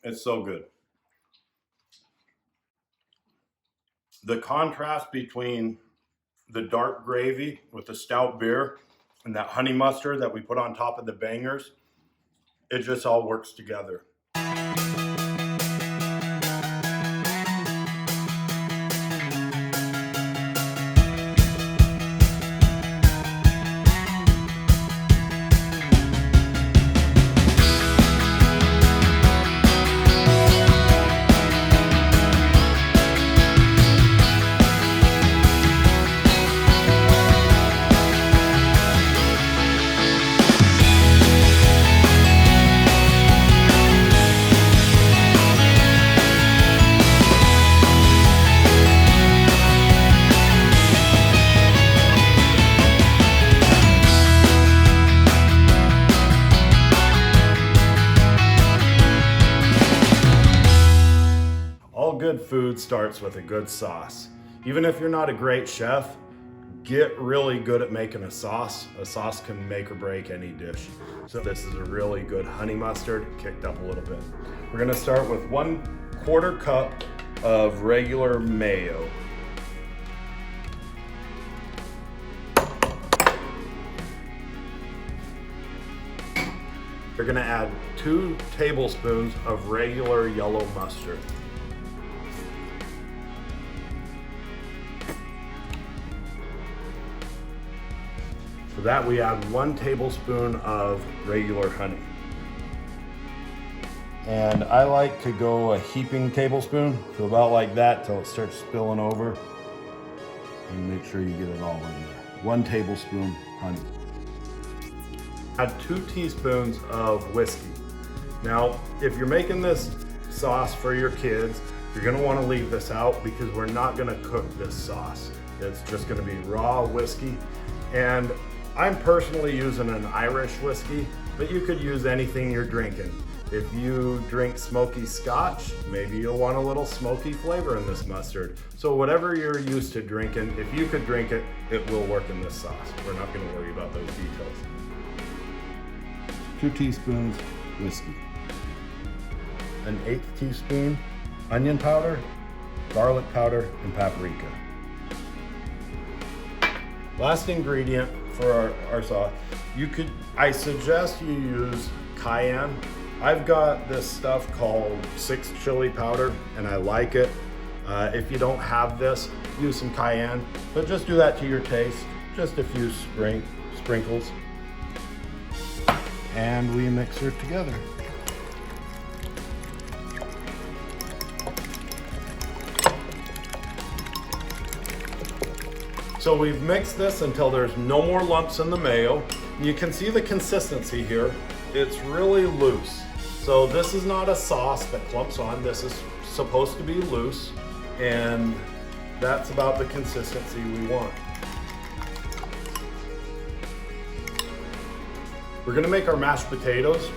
It's so good. The contrast between the dark gravy with the stout beer and that honey mustard that we put on top of the bangers, it just all works together. All good food starts with a good sauce. Even if you're not a great chef, get really good at making a sauce. A sauce can make or break any dish. So this is a really good honey mustard, kicked up a little bit. We're gonna start with 1/4 cup of regular mayo. We're gonna add 2 tablespoons of regular yellow mustard. For that, we add 1 tablespoon of regular honey. And I like to go a heaping tablespoon, so about like that till it starts spilling over. And make sure you get it all in there. 1 tablespoon honey. Add 2 teaspoons of whiskey. Now, if you're making this sauce for your kids, you're gonna wanna leave this out because we're not gonna cook this sauce. It's just gonna be raw whiskey. And I'm personally using an Irish whiskey, but you could use anything you're drinking. If you drink smoky Scotch, maybe you'll want a little smoky flavor in this mustard. So whatever you're used to drinking, if you could drink it, it will work in this sauce. We're not gonna worry about those details. 2 teaspoons whiskey. 1/8 teaspoon onion powder, garlic powder, and paprika. Last ingredient for our sauce, I suggest you use Cayenne. I've got this stuff called 6 chili powder and I like it. If you don't have this, use some Cayenne, but just do that to your taste. Just a few sprinkles. And we mix her together. So we've mixed this until there's no more lumps in the mayo. You can see the consistency here. It's really loose. So this is not a sauce that clumps on. This is supposed to be loose, and that's about the consistency we want. We're gonna make our mashed potatoes.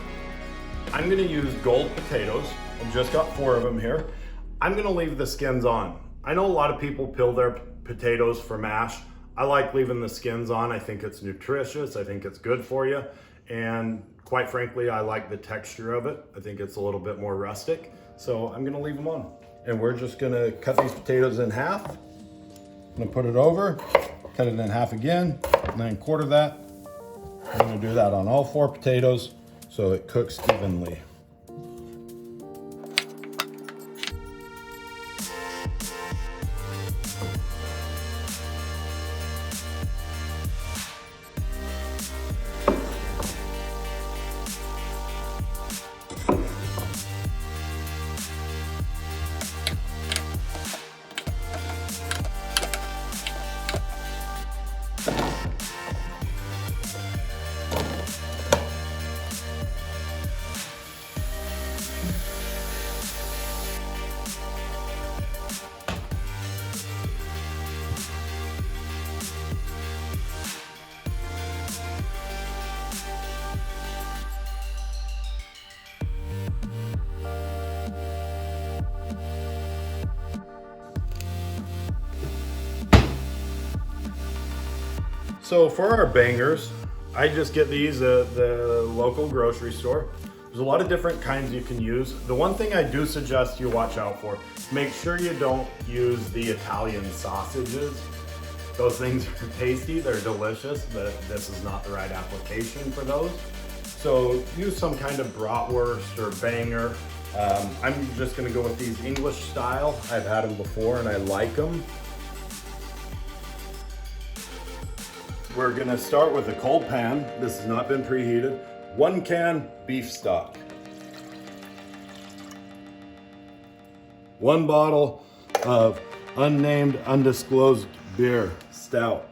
I'm gonna use gold potatoes. I've just got 4 of them here. I'm gonna leave the skins on. I know a lot of people peel their potatoes for mash. I like leaving the skins on. I think it's nutritious. I think it's good for you. And quite frankly, I like the texture of it. I think it's a little bit more rustic. So I'm gonna leave them on. And we're just gonna cut these potatoes in half. I'm gonna put it over, cut it in half again, and then 1/4 that. I'm gonna do that on all 4 potatoes so it cooks evenly. So for our bangers, I just get these at the local grocery store. There's a lot of different kinds you can use. The one thing I do suggest you watch out for, make sure you don't use the Italian sausages. Those things are tasty, they're delicious, but this is not the right application for those. So use some kind of bratwurst or banger. I'm just gonna go with these English style. I've had them before and I like them. We're gonna start with a cold pan. This has not been preheated. 1 can beef stock. 1 bottle of unnamed, undisclosed beer, Stout.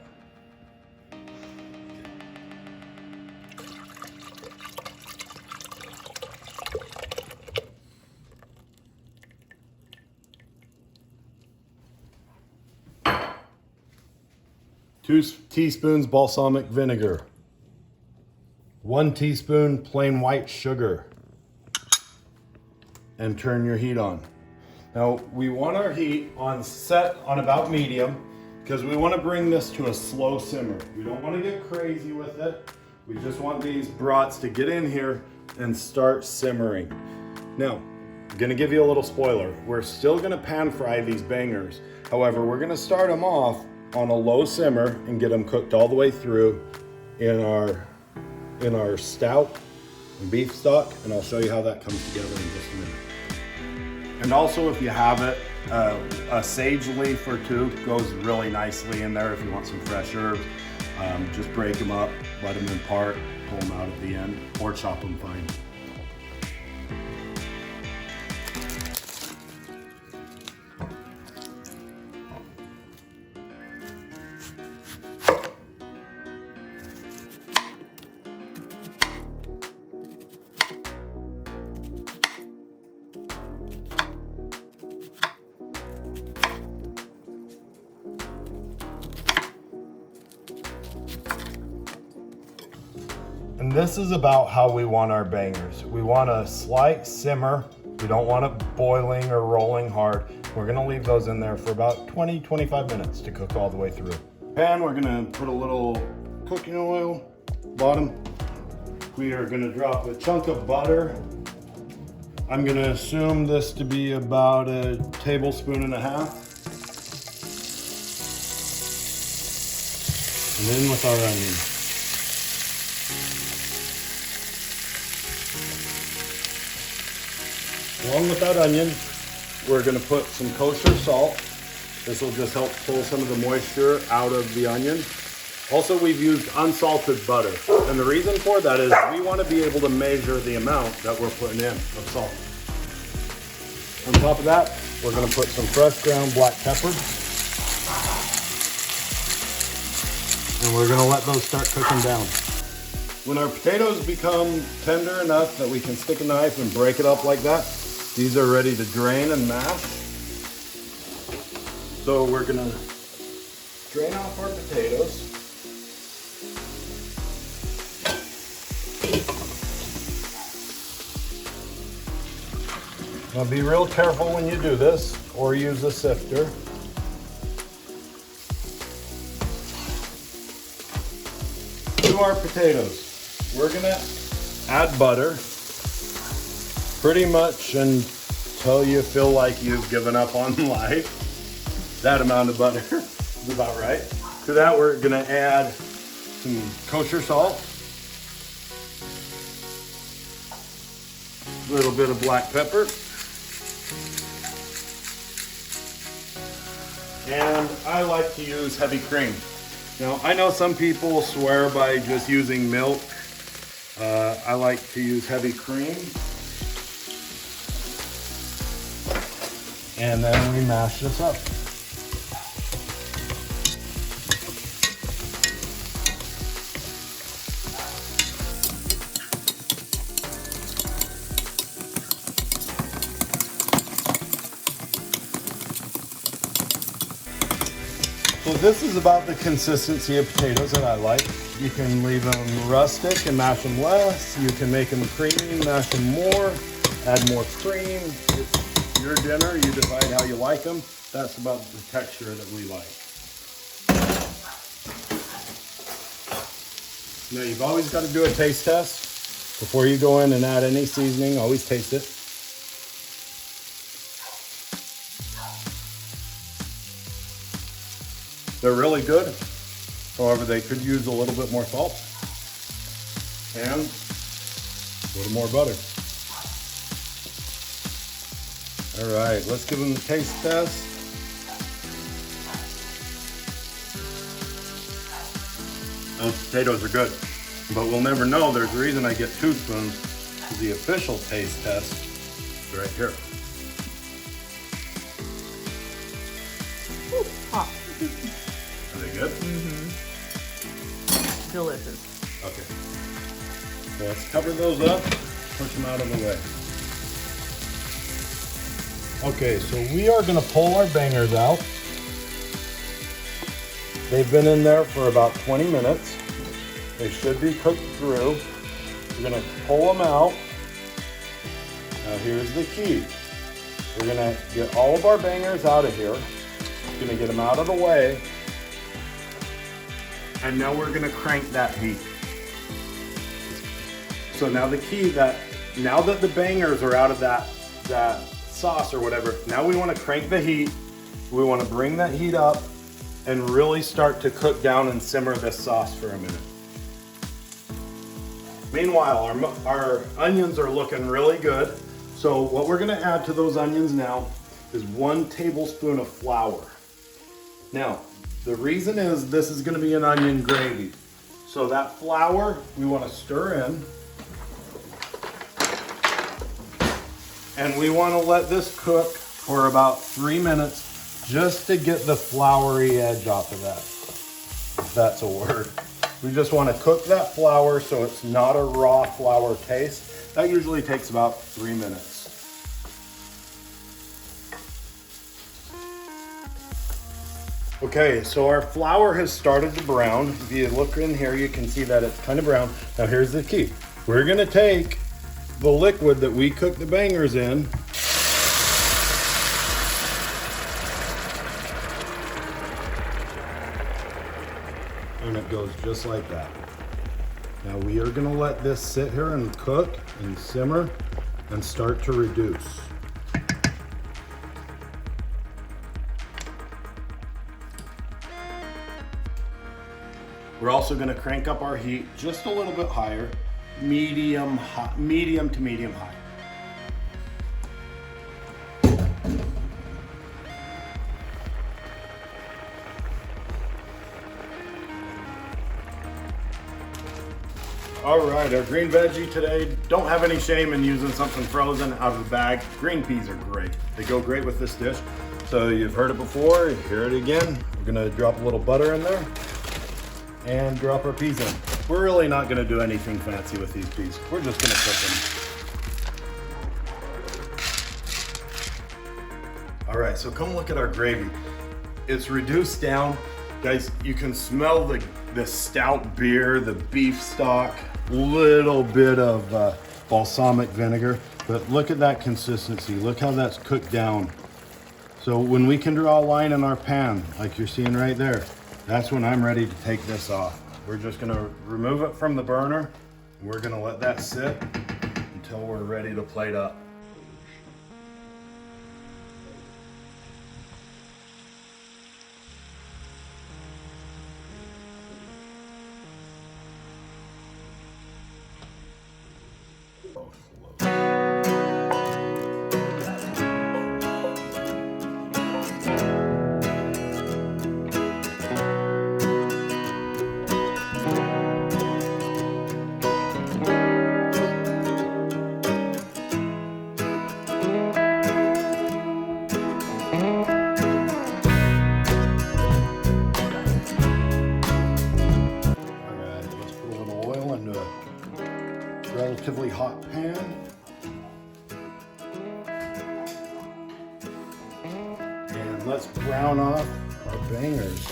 2 teaspoons balsamic vinegar. 1 teaspoon plain white sugar. And turn your heat on. Now we want our heat set on about medium because we want to bring this to a slow simmer. We don't want to get crazy with it. We just want these brats to get in here and start simmering. Now, I'm gonna give you a little spoiler. We're still gonna pan fry these bangers. However, we're gonna start them off on a low simmer and get them cooked all the way through in our stout and beef stock, and I'll show you how that comes together in just a minute. And also, if you have it, a sage leaf or 2 goes really nicely in there if you want some fresh herbs. Just break them up, let them impart, pull them out at the end, or chop them fine. And this is about how we want our bangers. We want a slight simmer. We don't want it boiling or rolling hard. We're gonna leave those in there for about 20-25 minutes to cook all the way through. Pan, we're gonna put a little cooking oil, bottom. We are gonna drop a chunk of butter. I'm gonna assume this to be about 1.5 tablespoons. And in with our onion. Along with that onion, we're gonna put some kosher salt. This will just help pull some of the moisture out of the onion. Also, we've used unsalted butter. And the reason for that is we wanna be able to measure the amount that we're putting in of salt. On top of that, we're gonna put some fresh ground black pepper. And we're gonna let those start cooking down. When our potatoes become tender enough that we can stick a knife and break it up like that, these are ready to drain and mash. So we're gonna drain off our potatoes. Now be real careful when you do this, or use a sifter. To our potatoes, we're gonna add butter pretty much until you feel like you've given up on life. That amount of butter is about right. To that, we're gonna add some kosher salt, a little bit of black pepper, and I like to use heavy cream. Now, I know some people swear by just using milk. I like to use heavy cream. And then we mash this up. So this is about the consistency of potatoes that I like. You can leave them rustic and mash them less. You can make them creamy, mash them more, add more cream. It's your dinner, you decide how you like them. That's about the texture that we like. Now you've always got to do a taste test. Before you go in and add any seasoning, always taste it. They're really good. However, they could use a little bit more salt and a little more butter. All right, let's give them the taste test. Those potatoes are good, but we'll never know. There's a reason I get 2 spoons. The official taste test is right here. Ooh, hot. Are they good? Mm-hmm. Delicious. Okay. So let's cover those up, push them out of the way. Okay, so we are gonna pull our bangers out. They've been in there for about 20 minutes. They should be cooked through. We're gonna pull them out. Now here's the key. We're gonna get all of our bangers out of here. We're gonna get them out of the way. And now we're gonna crank that heat. So now the key now that the bangers are out of that sauce or whatever, now we wanna crank the heat. We wanna bring that heat up and really start to cook down and simmer this sauce for a minute. Meanwhile, our onions are looking really good. So what we're gonna add to those onions now is 1 tablespoon of flour. Now, the reason is this is gonna be an onion gravy. So that flour, we wanna stir in. And we wanna let this cook for about 3 minutes just to get the floury edge off of that, if that's a word. We just wanna cook that flour so it's not a raw flour taste. That usually takes about 3 minutes. Okay, so our flour has started to brown. If you look in here, you can see that it's kind of brown. Now here's the key. We're gonna take the liquid that we cooked the bangers in, and it goes just like that. Now we are gonna let this sit here and cook and simmer and start to reduce. We're also gonna crank up our heat just a little bit higher, medium to medium high. All right, our green veggie today, don't have any shame in using something frozen out of the bag. Green peas are great. They go great with this dish. So you've heard it before, hear it again. We're gonna drop a little butter in there and drop our peas in. We're really not gonna do anything fancy with these peas. We're just gonna cook them. All right, so come look at our gravy. It's reduced down. Guys, you can smell the stout beer, the beef stock, little bit of balsamic vinegar, but look at that consistency. Look how that's cooked down. So when we can draw a line in our pan, like you're seeing right there, that's when I'm ready to take this off. We're just gonna remove it from the burner. We're gonna let that sit until we're ready to plate up. Relatively hot pan. And let's brown off our bangers.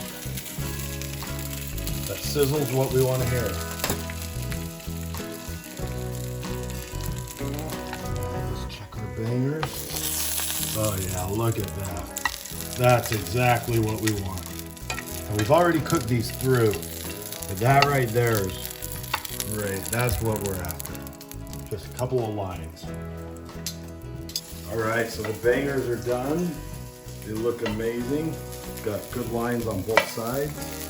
That sizzle's what we want to hear. Let's check our bangers. Oh yeah, look at that. That's exactly what we want. And we've already cooked these through, but that right there is great. That's what we're after. just a couple of lines. All right, so the bangers are done. They look amazing. Got good lines on both sides.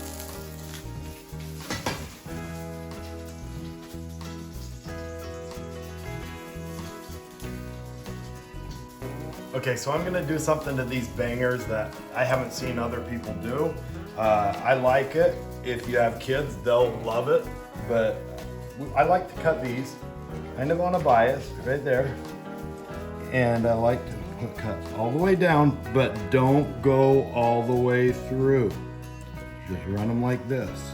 Okay, so I'm gonna do something to these bangers that I haven't seen other people do. I like it. If you have kids, they'll love it. But I like to cut these kind of on a bias, right there. And I like to cut all the way down, but don't go all the way through. Just run them like this.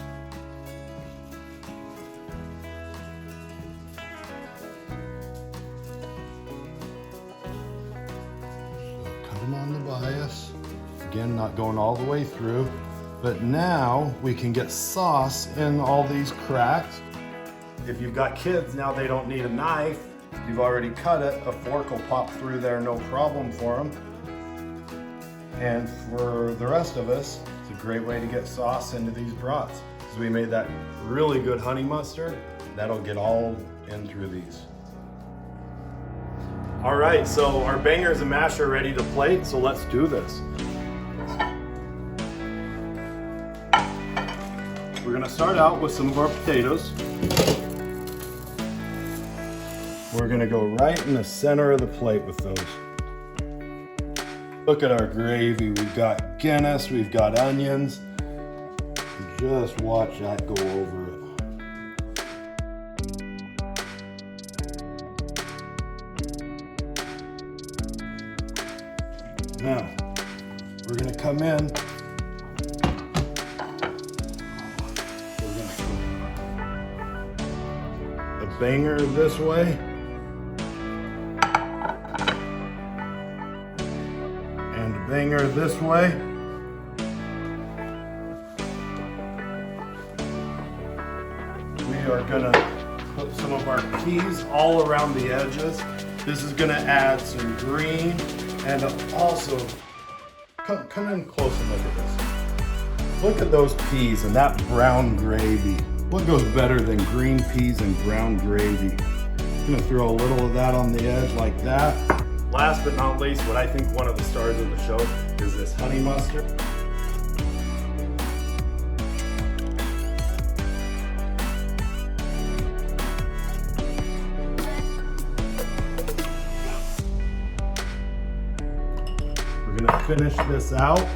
On the bias. Again, not going all the way through, but now we can get sauce in all these cracks. If you've got kids, now they don't need a knife. You've already cut it. A fork will pop through there, no problem for them. And for the rest of us, it's a great way to get sauce into these brats. Because we made that really good honey mustard. That'll get all in through these. All right, so our bangers and mash are ready to plate, so let's do this. We're gonna start out with some of our potatoes. We're gonna go right in the center of the plate with those. Look at our gravy. We've got Guinness, we've got onions. Just watch that go over it. Now, we're gonna come in. We're gonna put a banger this way. And a banger this way. We are gonna put some of our peas all around the edges. This is gonna add some green. And also, come in close and look at this. Look at those peas and that brown gravy. What goes better than green peas and brown gravy? I'm gonna throw a little of that on the edge like that. Last but not least, what I think one of the stars of the show is this honey mustard. We're gonna finish this out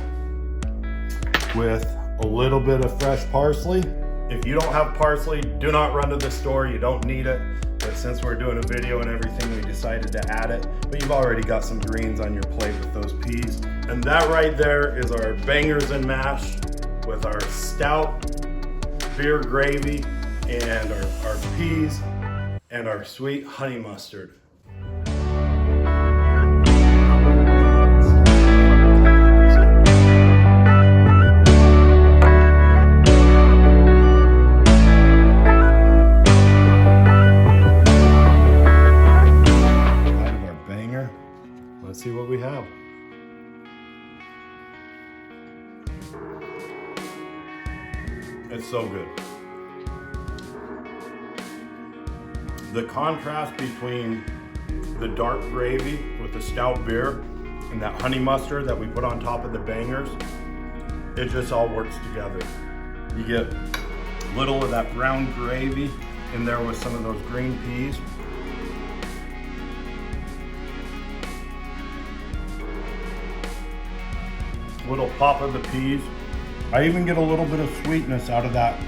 with a little bit of fresh parsley. If you don't have parsley, do not run to the store, you don't need it. But since we're doing a video and everything, we decided to add it. But you've already got some greens on your plate with those peas. And that right there is our bangers and mash with our stout beer gravy and our peas and our sweet honey mustard. Let's see what we have. It's so good. The contrast between the dark gravy with the stout beer and that honey mustard that we put on top of the bangers, it just all works together. You get a little of that brown gravy in there with some of those green peas. Little pop of the peas. I even get a little bit of sweetness out of that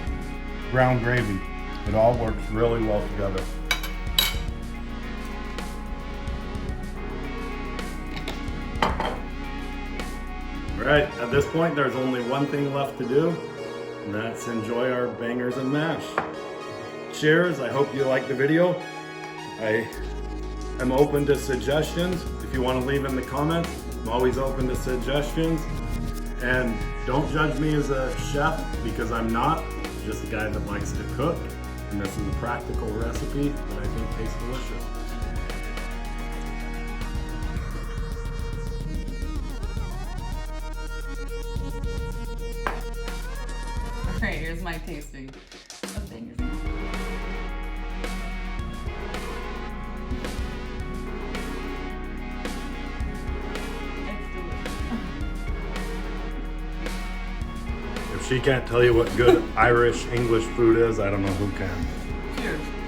brown gravy. It all works really well together. All right, at this point, there's only one thing left to do, and that's enjoy our bangers and mash. Cheers, I hope you liked the video. I am open to suggestions. If you want to leave in the comments, I'm always open to suggestions. And don't judge me as a chef, because I'm not. I'm just a guy that likes to cook. And this is a practical recipe that I think tastes delicious. All right, here's my tasting of bangers. she can't tell you what good Irish English food is, I don't know who can. Cheers.